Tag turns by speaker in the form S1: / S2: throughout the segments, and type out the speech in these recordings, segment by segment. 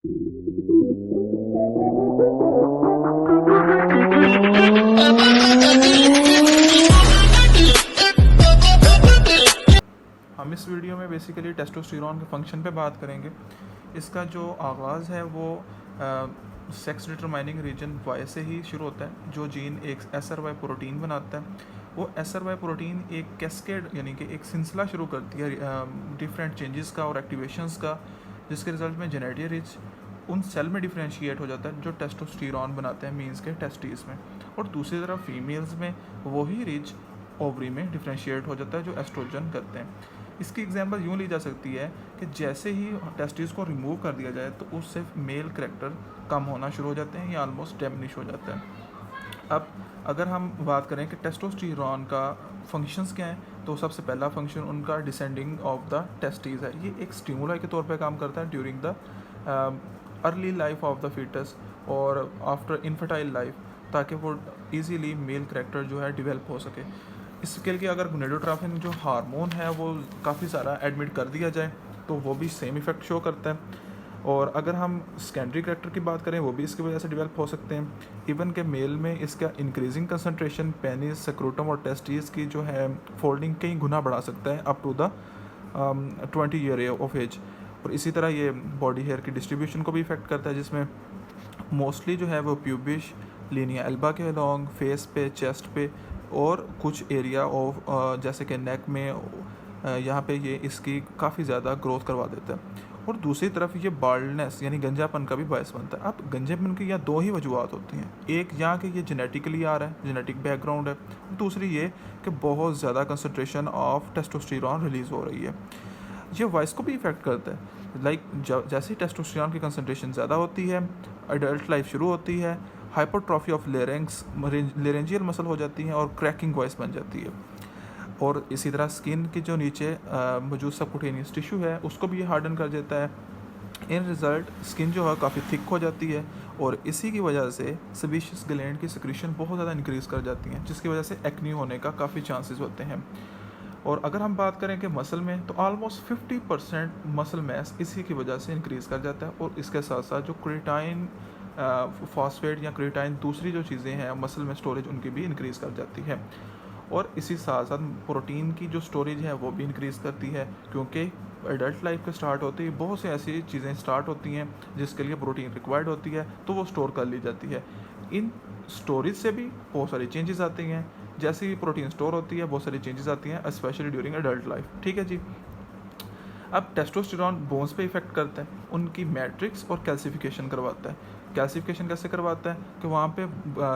S1: हम इस वीडियो में बेसिकली टेस्टोस्टेरोन के फंक्शन पे बात करेंगे। इसका जो आगाज़ है वो सेक्स डिटरमाइनिंग रीजन वाई से ही शुरू होता है, जो जीन एक SRY प्रोटीन बनाता है। वो SRY प्रोटीन एक कैस्केड यानी कि एक सिलसिला शुरू करती है डिफरेंट चेंजेस का और एक्टिवेशंस का, जिसके रिजल्ट में जेनेटिक रिच उन सेल में डिफ्रेंशिएट हो जाता है जो टेस्टोस्टेरोन बनाते हैं मीन्स के टेस्टिस में, और दूसरी तरफ फीमेल्स में वही रिच ओवरी में डिफ्रेंशिएट हो जाता है जो एस्ट्रोजन करते हैं। इसकी एग्जांपल यूँ ली जा सकती है कि जैसे ही टेस्टिस को रिमूव कर दिया जाए तो उससे मेल करैक्टर कम होना शुरू हो जाते हैं या ऑलमोस्ट डेमिनिश हो जाता है। अब अगर हम बात करें कि टेस्टोस्टेरोन का फंक्शंस क्या हैं, तो सबसे पहला फंक्शन उनका डिसेंडिंग ऑफ द टेस्टिस है। ये एक स्टिमुलाई के तौर पे काम करता है during the early life of the foetus और आफ्टर इनफर्टाइल लाइफ, ताकि वो इजीली मेल करैक्टर जो है डेवलप हो सके। इसके लिए अगर गोनेडोट्रोफिन जो हार्मोन है वो काफ़ी सारा एडमिट कर दिया जाए तो वो भी सेम इफेक्ट शो करता है। और अगर हम सेकेंडरी करैक्टर की बात करें वो भी इसकी वजह से डेवलप हो सकते हैं। इवन के मेल में इसका इंक्रीजिंग कंसंट्रेशन पेनिस, स्क्रोटम और टेस्टिस की जो है फोल्डिंग कई गुना बढ़ा सकता है up to the 20 year of age. और इसी तरह ये बॉडी हेयर की डिस्ट्रीब्यूशन को भी इफेक्ट करता है, जिसमें मोस्टली जो है वो प्यूबिश, लीनिया एल्बा के अलॉन्ग, फेस पे, चेस्ट पे और कुछ एरिया ऑफ जैसे कि नेक में यहाँ पे ये इसकी काफ़ी ज़्यादा ग्रोथ करवा देता है। और दूसरी तरफ ये बाल्डनेस यानी गंजापन का भी बायस बनता है। अब गंजेपन की यहाँ दो ही वजूहत होती हैं, एक यहाँ कि ये जेनेटिकली आ रहा है, जेनेटिक बैकग्राउंड है, दूसरी ये कि बहुत ज़्यादा कंसनट्रेशन ऑफ टेस्टोस्टेरोन रिलीज़ हो रही है। ये वॉइस को भी इफेक्ट करता है। जैसे ही टेस्टोस्टेरोन की कंसनट्रेशन ज़्यादा होती है, अडल्ट लाइफ शुरू होती है, hypertrophy of larynx, laryngeal muscle हो जाती हैं और क्रैकिंग वॉइस बन जाती है। और इसी तरह स्किन के जो नीचे मौजूद सबकुटेनियस टिश्यू है उसको भी ये हार्डन कर देता है। इन रिज़ल्ट स्किन जो है काफ़ी थिक हो जाती है और इसी की वजह से सेबेशियस ग्लैंड की सिक्रीशन बहुत ज़्यादा इंक्रीज़ कर जाती हैं, जिसकी वजह से एक्ने होने का काफ़ी चांसेस होते हैं। और अगर हम बात करें कि मसल में, तो ऑलमोस्ट 50% मसल मैस इसी की वजह से इंक्रीज़ कर जाता है। और इसके साथ साथ जो क्रिएटाइन फॉस्फेट या क्रिएटाइन दूसरी जो चीज़ें हैं मसल में स्टोरेज, उनकी भी इंक्रीज़ कर जाती है। और इसी साथ साथ प्रोटीन की जो स्टोरेज है वो भी इंक्रीज़ करती है, क्योंकि एडल्ट लाइफ के स्टार्ट होते ही बहुत सी ऐसी चीज़ें स्टार्ट होती हैं जिसके लिए प्रोटीन रिक्वायर्ड होती है, तो वो स्टोर कर ली जाती है। इन स्टोरेज से भी बहुत सारी चेंजेस आती हैं। जैसे ही प्रोटीन स्टोर होती है बहुत सारी चेंजेस आती हैं, स्पेशली ड्यूरिंग एडल्ट लाइफ। ठीक है जी। अब टेस्टोस्टेरोन बोन्स पे इफेक्ट करता है, उनकी मैट्रिक्स और कैल्सिफिकेशन करवाता है। कैल्सिफिकेशन कैसे करवाता है कि वहाँ पे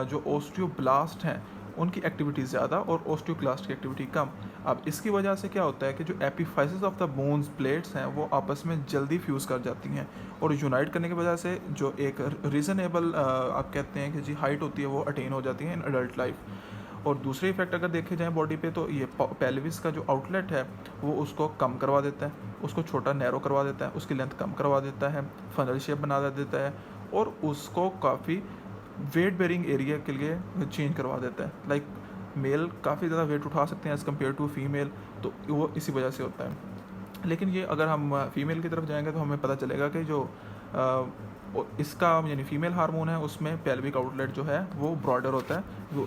S1: जो ओस्टियोब्लास्ट हैं उनकी एक्टिविटी ज़्यादा और ओस्टियोक्लास्ट की एक्टिविटी कम। अब इसकी वजह से क्या होता है कि जो epiphysis of the bones plates हैं वो आपस में जल्दी फ्यूज़ कर जाती हैं और यूनाइट करने की वजह से जो एक रीज़नेबल आप कहते हैं कि जी हाइट होती है वो अटेन हो जाती है इन एडल्ट लाइफ। और दूसरे इफेक्ट अगर देखे जाएँ बॉडी पे, तो ये पेल्विस का जो आउटलेट है वो उसको कम करवा देता है, उसको छोटा नैरो करवा देता है, उसकी लेंथ कम करवा देता है, फनल शेप बना देता है और उसको काफ़ी वेट बेरिंग एरिया के लिए चेंज करवा देता है। लाइक मेल काफ़ी ज़्यादा वेट उठा सकते हैं एज़ कम्पेयर टू फीमेल, तो वो इसी वजह से होता है। लेकिन ये अगर हम फीमेल की तरफ जाएंगे तो हमें पता चलेगा कि जो इसका यानी फीमेल हार्मोन है उसमें पेल्विक आउटलेट जो है वो ब्रॉडर होता है,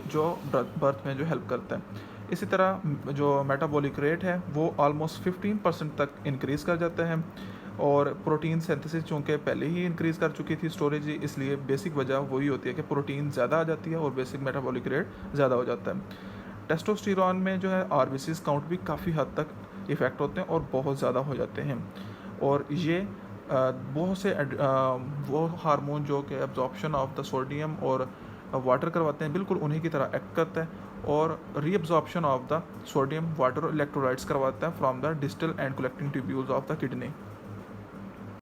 S1: जो बर्थ में जो हेल्प करता है। इसी तरह जो मेटाबॉलिक रेट है वो ऑलमोस्ट 15% तक इंक्रीज़ कर जाता है। और प्रोटीन सिंथेसिस चूँकि पहले ही इंक्रीज़ कर चुकी थी स्टोरेज, इसलिए बेसिक वजह वही होती है कि प्रोटीन ज़्यादा आ जाती है और बेसिक मेटाबॉलिक रेट ज़्यादा हो जाता है। टेस्टोस्टेरोन में जो है आरबीसीज काउंट भी काफ़ी हद तक इफ़ेक्ट होते हैं और बहुत ज़्यादा हो जाते हैं। और ये बहुत से वो हार्मोन जो कि एब्जॉर्प्शन ऑफ द सोडियम और वाटर करवाते हैं, बिल्कुल उन्हीं की तरह एक्ट करता है और reabsorption of the sodium water electrolytes करवाता है from the distal end collecting tubules of the kidney.